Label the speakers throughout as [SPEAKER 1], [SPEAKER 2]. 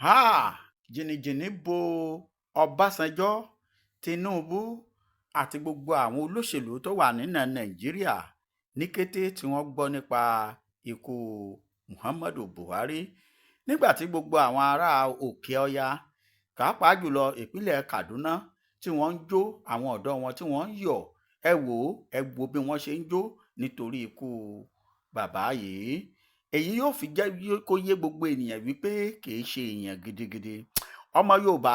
[SPEAKER 1] Ha! Jìnnìjìnnì bo Ọbásanjọ́, Tinubu àti gbogbo àwọn olóṣèlú tó wà nínú Nàìjíríà ní kété tí wọ́n gbọ́ nípa ikú Muhammadu Buhari. Nígbà tí gbogbo àwọn ará òkè ọya, pàápàá jùlọ ìpínlẹ̀ Kaduna, tí wọ́n ń jó, àwọn ọ̀dọ́ wọn tí wọ́n ń yọ̀, ẹ wo bí wọ́n ṣe ń jó nítorí ikú bàbá yìí. Èyí yóò fi jẹ́ kó yé gbogbo ènìyàn wípé kì í ṣe èèyàn gidigidi. Ọmọ Yorùbá,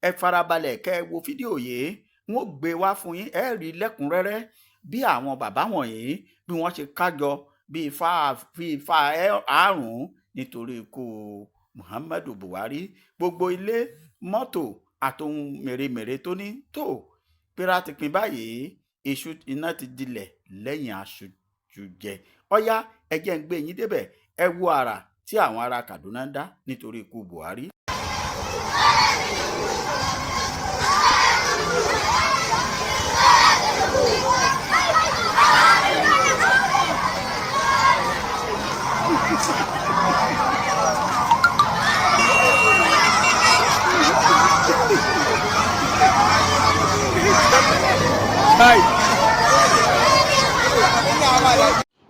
[SPEAKER 1] ẹ farabalẹ̀ kẹ́ ẹ wo fídíò yìí, wọ́n gbé wá fún yín, ẹ rí lẹ́kùnrẹ́rẹ́ bí àwọn bàbá wọ̀nyí bí wọ́n ṣe kájọ bí ifá àrùn nítorí ikú Muhammadu Buhari. Gbogbo ilé, mọ́tò àtohun mèremère tó ní tó pera ti pin báyìí, èṣù iná ti dilẹ̀ lẹ́yìn aṣojú jẹ. Ọ̀yá, ẹ jẹ́ ń gbé yín débẹ̀, ẹ wo àrà tí àwọn ará Kaduna ń dá nítorí ikú Buhari.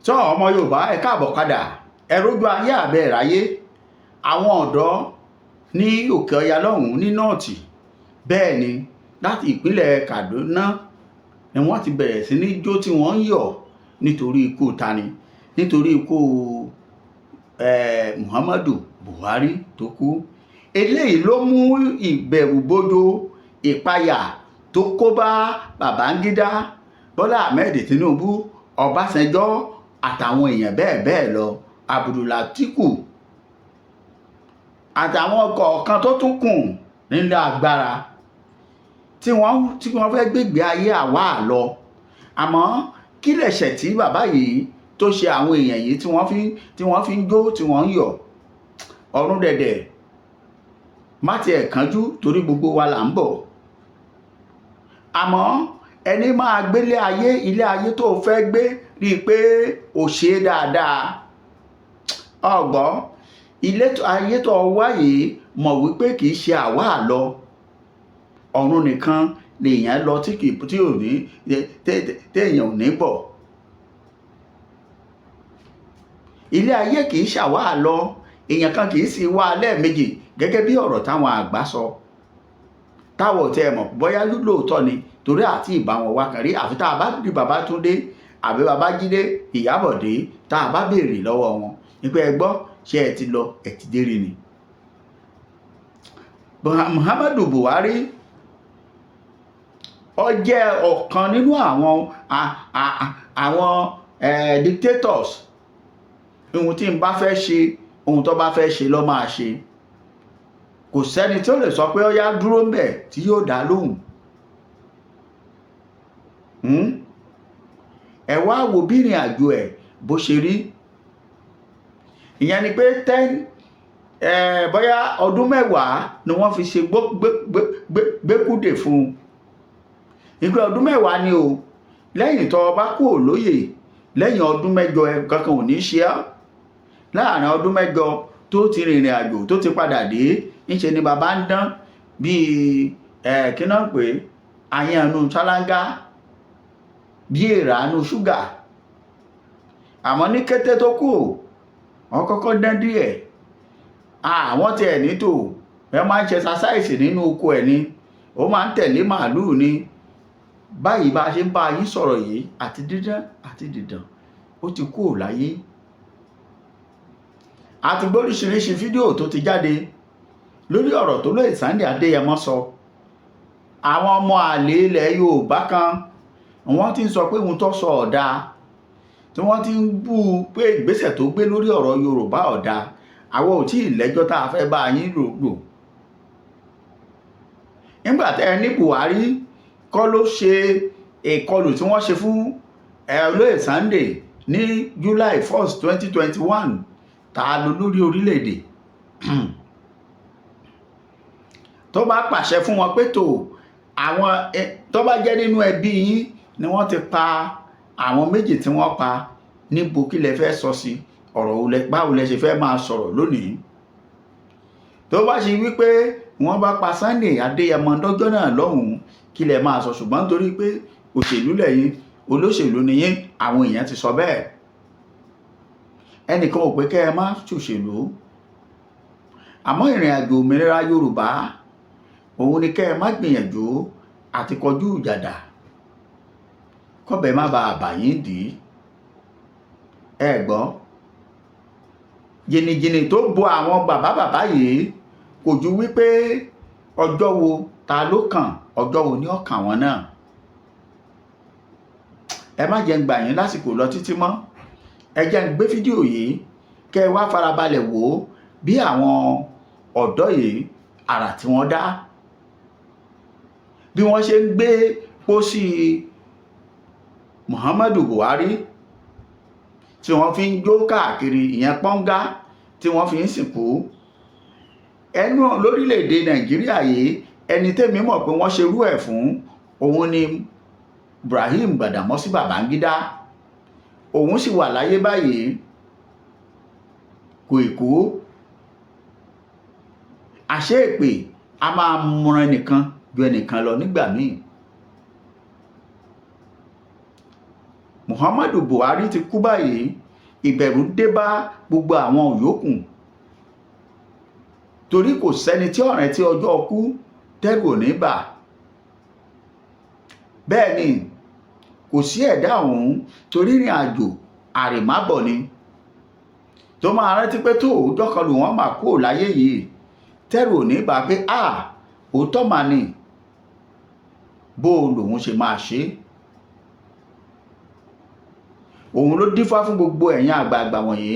[SPEAKER 1] Sọ ọmọ Yorùbá, ẹ káàbọ̀ padà, ẹ rójú ayé àbẹ́ ìráyé. Àwọn ọ̀dọ́ ní òkè ọya lọ́hùn-ún ní nọ́ọ̀tì, bẹ́ẹ̀ ni láti ìpínlẹ̀ Kaduna ni wọ́n ti bẹ̀rẹ̀ sí ní jó tí wọ́n ń yọ̀ nítorí ikú tani, nítorí ikú Muhammadu Buhari tó kú. Eléyìí ló mú ìbẹ̀rùbojo, ìpayà tó kó bá Babangida, Bọ́lá Ahmed Tinubu, Ọbásanjọ́ àtàwọn èèyàn bẹ́ẹ̀ bẹ́ẹ̀ lọ, Abdulatiku àtàwọn kọ̀ọ̀kan tó tún kù nílẹ̀ agbára tí wọ́n fẹ́ gbégbé ayé àwa lọ. Àmọ́ kí lẹ̀ṣẹ̀ tí bàbá yìí tó ṣe àwọn èèyàn yìí tí wọ́n fi ń jó tí wọ́n ń yọ̀? Ọ̀run dẹ̀dẹ̀ má tiẹ̀ kánjú torí gbogbo wa là ń bọ̀. Àmọ́ ẹni máa gbélé ayé, ilé ayé tó fẹ́ gbé, rí i pé ò ṣe dáadáa. Ọgbọ́n ilé ayé tó wá yìí mọ̀ wípé kì í ṣe àwa lọ. Ọ̀run nìkan lèèyàn lọ téèyàn ò ní bọ̀. Ilé ayé kì í ṣàwá lọ, èèyàn kan kì í sì wá lẹ́ẹ̀mejì, gẹ́gẹ́ bí ọ̀rọ̀ táwọn àgbà sọ. Táwọn tẹ mọ̀ bóyá lóòótọ́ ni, torí àti ìbá wọn wá kan rí, àfi tá a bá rí Babátúndé àbí Babájídé, Ìyábọ̀dé, tá a bá béèrè lọ́wọ́ wọn nípa ẹ gbọ́ ṣé ẹ ti lọ, ẹ ti dé rí ni. Muhammadu Buhari ó jẹ́ ọ̀kan nínú àwọn dictators. Ohun tí n bá fẹ́ ṣe, ohun tó bá fẹ́ ṣe ló máa ṣe. Kò sẹ́ni tí ó lè sọ pé ó yá dúró ń bẹ̀ tí yóò dá lóhùn. Ẹ wá wo bí ìrìn àjò ẹ̀ bó ṣe rí. Ìyẹn ni pé bóyá ọdún 10 ni wọ́n fi ṣe gbékúdè fún un. Ìgbé ọdún 10 ni o, lẹ́yìn tó bá kúrò lóyè, lẹ́yìn ọdún 8 ẹ kankan ò ní ṣe á. Láàárín ọdún 8 tó ti rìnrìn àjò tó ti padà dé, ńṣe ni bàbá ń dán bíi kí náà pé àyànnú ṣáláńgá, bí èèrànú ṣúgà. Àmọ́ ní kété tó kù, wọ́n kọ́kọ́ dán díẹ̀. Àwọn tí ẹ̀ ní tò, ẹ máa ń ṣe ṣaṣáìsì nínú oko ẹ̀ ni, ó máa ń tẹ̀lé màálùú ni. Báyìí bá ṣe ń bá yín sọ̀rọ̀ yìí, àti dídán àti dìdàn, ó ti kúrò láyé. A ti gbóríṣiríṣi fídíò tó ti jáde lórí ọ̀rọ̀ tó lóye Sunday Adéyẹmọ sọ. Àwọn ọmọ àlè ilẹ̀ Yorùbá kan, wọ́n ti ń sọ pé ohun tó sọ ọ̀dà, tí wọ́n ti ń bú pé ìgbésẹ̀ tó gbé lórí ọ̀rọ̀ Yorùbá ọ̀dà. Àwọn ò tí ì lẹ́jọ́ tá a fẹ́ bá yín rò. Nígbà tẹ́ ẹ ní Buhari kọ́ ló ṣe ìkọlù tí wọ́n ṣe fún olóyè Sunday ní July 1st, 2021, ta ló lórí orílẹ̀-èdè tó bá pàṣẹ fún wọn pé àwọn tó bá jẹ́ nínú ẹbí yín ni wọ́n ti pa àwọn méjì tí wọ́n pa, níbo kí lẹ fẹ́ sọ sí? ọ̀rọ̀ báwo lẹ ṣe fẹ́ máa sọ̀rọ̀ lónìí? tó bá ṣe wípé wọ́n bá pa Sunday Adéyẹmọ lọ́jọ́ náà lọ́hùn-ún kí lẹ máa sọ, ṣùgbọ́n nítorí pé òṣèlú lẹ́yìn, olóṣèlú nìyẹn, àwọn èèyàn ti sọ bẹ́ẹ̀. ẹnìkan ò pé kẹ́ ẹ má ṣòṣèlú, àmọ́ ìrìn àjò òmìnira Yorùbá òun ni kẹ́ ẹ má gbìyànjú àti kọjú ìjàdà kọ́bẹ̀ má ba àbàyín dì í. ẹ gbọ́, jìnnìjìnnì tó bo àwọn bàbá yìí kò ju wípé ọjọ́ wo ta ló kàn, ọjọ́ wo ni ó kàn wọ́n náà. ẹ má jẹ́ ń gbà yín lásìkò lọ títí mọ́, ẹ jẹ́ ń gbé fídíò yìí kẹ́ ẹ wá farabalẹ̀ wò ó bí àwọn ọ̀dọ́ yìí àrà tí wọ́n dá, bí wọ́n ṣe ń gbé pósí Muhammadu Buhari tí wọ́n fi ń jó káàkiri, ìyẹn pọ́ngá tí wọ́n fi ń sìnkú. ẹnu lórílẹ̀‐èdè Nàìjíríà yìí ẹni tẹ́mi mọ̀ pé wọ́n ṣerú ẹ̀ fún òun ni Ibrahim Badamasi Babangida. òun sì wà láyé báyìí, kò kú. àṣé èpè a máa múra ẹnìkan ju ẹnìkan lọ nígbà míì. Muhammadu Buhari ti kú báyìí, ìbẹ̀rù dé bá gbogbo àwọn yòókù, torí kò sẹ́ni tí ọ̀rẹ́ tí ọjọ́ kú tẹ́rù ò ní bà. bẹ́ẹ̀ ni kò sí ẹ̀dá ọ̀hún torí ìrìn àjò àrèmábọ̀ ni tó máa rántí pé tó òójọ́ kan lù wọ́n máa kó láyé yìí tẹ́rù ò ní bà pé òótọ́ mà ni, bó lòun ṣe máa ṣe. òun ló dífá fún gbogbo ẹ̀yin àgbààgbà wọ̀nyí,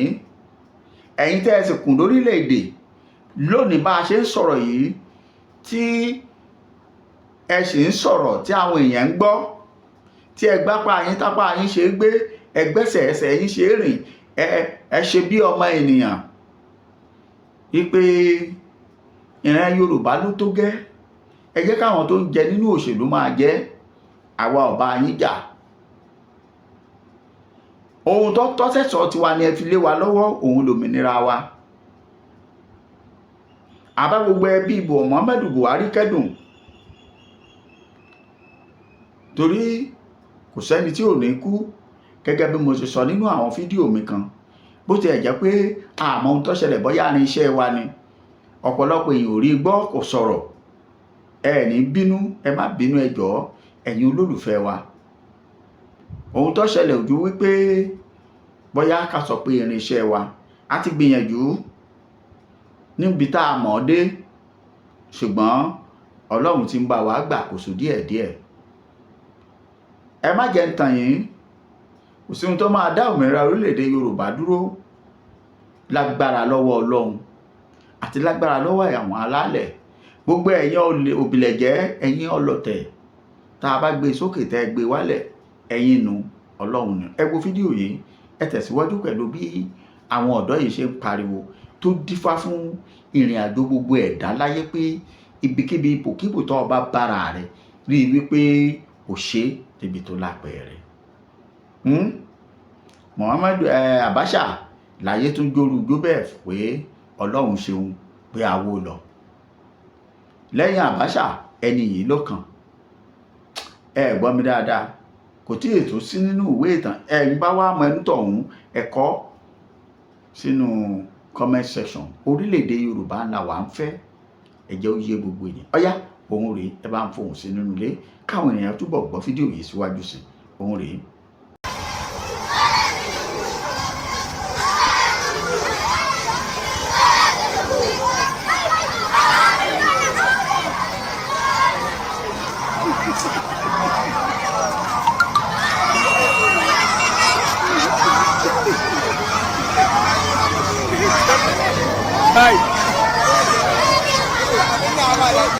[SPEAKER 1] ẹ̀yin tẹ́ ẹ sì kùn lórílẹ̀‐èdè lónìí bá a ṣe ń sọ̀rọ̀ yìí, tí ẹ sì ń sọ̀rọ̀ tí àwọn èèyàn ń gbọ́, tí ẹ gbápá yín tápá yín ṣe gbé, ẹgbẹ́sẹ̀ ẹsẹ̀ yín ṣe rìn, ẹ ṣe bí ọmọ ènìyàn, wípé ìran Yorùbá ló tó gẹ́, ẹ jẹ́ káwọn tó ń jẹ nínú òṣèlú máa jẹ, àwa ò bá yín jà. ohun tó tọ́sẹ̀sọ tiwa ni ẹ fi lé wa lọ́wọ́, òun lòmìnira wa. àbá gbogbo ẹbí ìbò Muhammadu Buhari kẹ́dùn, torí kò sẹ́ni tí ò ní kú, gẹ́gẹ́ bí mo ṣe sọ nínú àwọn fídíò mi kan. bó ti ẹ̀ jẹ́ pé àmọ́ ohun tó ṣẹlẹ̀ bóyá ní iṣẹ́ wa ni, ọ̀pọ̀lọpọ̀ èèyàn ò rí gbọ́, kò sọ̀rọ̀. ẹ ní bínú, ẹ má bínú, ẹ jọ̀ọ́ ẹ̀yin olólùfẹ́ wa. ohun tó ṣẹlẹ̀ ojú wípé bóyá ká sọ pé irinṣẹ́ wa a ti gbìyànjú níbi tá a mọ̀ dé, ṣùgbọ́n Ọlọ́run ti ń bá wa gbàkóso díẹ̀díẹ̀. ẹ má jẹ́ ń tàn yín, kò sí ohun tó máa dá òmìnira orílẹ̀-èdè Yorùbá dúró lágbára lọ́wọ́ Ọlọ́run àti lágbára lọ́wọ́ àwọn alálẹ̀. gbogbo ẹ̀yin òbílẹ̀jẹ́, ẹ̀yin ọlọ̀tẹ̀, tá a bá gbé sókè tẹ́ ẹ gbé wálẹ̀, ẹ̀yin nu Ọlọ́run ni. ẹ wo fídíò yìí, ẹ tẹ̀síwájú pẹ̀lú bí àwọn ọ̀dọ́ yìí ṣe ń pariwo tó dífá fún ìrìn àjò gbogbo ẹ̀dá láyé pé ibikíbi ipòkípò tó bá bára rẹ̀ rí i wípé kò ṣe débi tó lápẹẹrẹ. Muhammadu Abacha láyé tún jórúgbó bẹ́ẹ̀ pé Ọlọ́run ṣeun pé àwo lọ. lẹ́yìn Abacha ẹni yìí ló kàn. ẹ gbọ́ mi dáadáa, kò tí ètò sí nínú ìwé ìtàn. ẹ̀yin bá wá mọ ẹnu tọ̀hún, ẹ̀kọ́ sínú comment section. orílẹ̀-èdè Yorùbá ńlá wa ń fẹ́, ẹ jẹ́ ó yé gbogbo èèyàn. ọ̀yá òun rèé, ẹ bá ń fohùn sí nínú ilé káwọn èèyàn túbọ̀ gbọ́ fídíò yìí síwájú sí. òun rèé.
[SPEAKER 2] Bye.